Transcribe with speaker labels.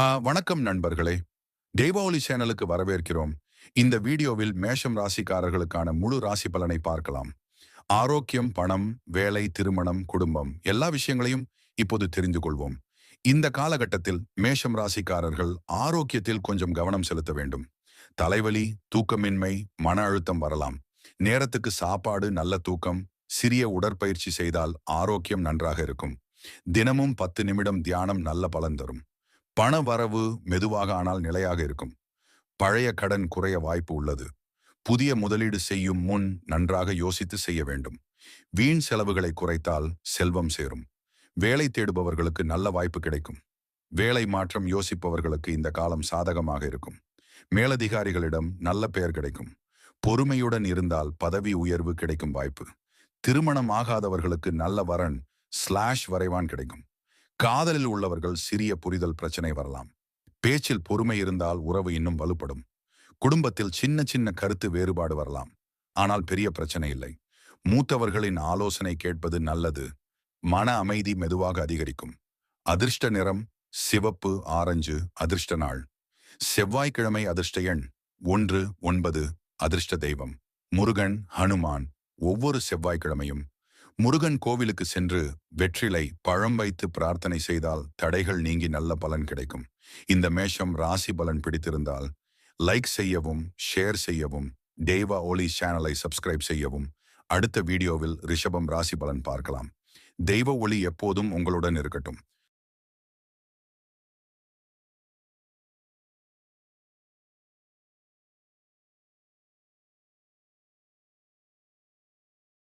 Speaker 1: வணக்கம் நண்பர்களே. தெய்வாவளி சேனலுக்கு வரவேற்கிறோம். இந்த வீடியோவில் மேஷம் ராசிக்காரர்களுக்கான முழு ராசி பலனை பார்க்கலாம். ஆரோக்கியம், பணம், வேலை, திருமணம், குடும்பம் எல்லா விஷயங்களையும் இப்போது தெரிந்து கொள்வோம். இந்த காலகட்டத்தில் மேஷம் ராசிக்காரர்கள் ஆரோக்கியத்தில் கொஞ்சம் கவனம் செலுத்த வேண்டும். தலைவலி, தூக்கமின்மை, மன அழுத்தம் வரலாம். நேரத்துக்கு சாப்பாடு, நல்ல தூக்கம், சிறிய உடற்பயிற்சி செய்தால் ஆரோக்கியம் நன்றாக இருக்கும். தினமும் 10 நிமிடம் தியானம் நல்ல பலன் தரும். பண வரவு மெதுவாக ஆனால் நிலையாக இருக்கும். பழைய கடன் குறைய வாய்ப்பு உள்ளது. புதிய முதலீடு செய்யும் முன் நன்றாக யோசித்து செய்ய வேண்டும். வீண் செலவுகளை குறைத்தால் செல்வம் சேரும். வேலை தேடுபவர்களுக்கு நல்ல வாய்ப்பு கிடைக்கும். வேலை மாற்றம் யோசிப்பவர்களுக்கு இந்த காலம் சாதகமாக இருக்கும். மேலதிகாரிகளிடம் நல்ல பெயர் கிடைக்கும். பொறுமையுடன் இருந்தால் பதவி உயர்வு கிடைக்கும் வாய்ப்பு. திருமணம் ஆகாதவர்களுக்கு நல்ல வரன் வரைவான் கிடைக்கும். காதலில் உள்ளவர்கள் சிறிய புரிதல் பிரச்சனை வரலாம். பேச்சில் பொறுமை இருந்தால் உறவு இன்னும் வலுப்படும். குடும்பத்தில் சின்ன சின்ன கருத்து வேறுபாடு வரலாம். ஆனால் பெரிய பிரச்சனை இல்லை. மூத்தவர்களின் ஆலோசனை கேட்பது நல்லது. மன அமைதி மெதுவாக அதிகரிக்கும். அதிர்ஷ்ட நிறம் சிவப்பு, ஆரஞ்சு. அதிர்ஷ்ட நாள் செவ்வாய்க்கிழமை. அதிர்ஷ்ட எண் 1, 9. அதிர்ஷ்ட தெய்வம் முருகன், ஹனுமான். ஒவ்வொரு செவ்வாய்க்கிழமையும் முருகன் கோவிலுக்கு சென்று வெற்றிலை, பழம் வைத்து பிரார்த்தனை செய்தால் தடைகள் நீங்கி நல்ல பலன் கிடைக்கும். இந்த மேஷம் ராசி பலன் பிடித்திருந்தால் லைக் செய்யவும், ஷேர் செய்யவும், தெய்வ ஒளி சேனலை சப்ஸ்கிரைப் செய்யவும். அடுத்த வீடியோவில் ரிஷபம் ராசி பலன் பார்க்கலாம். தெய்வ ஒளி எப்போதும் உங்களுடன் இருக்கட்டும்.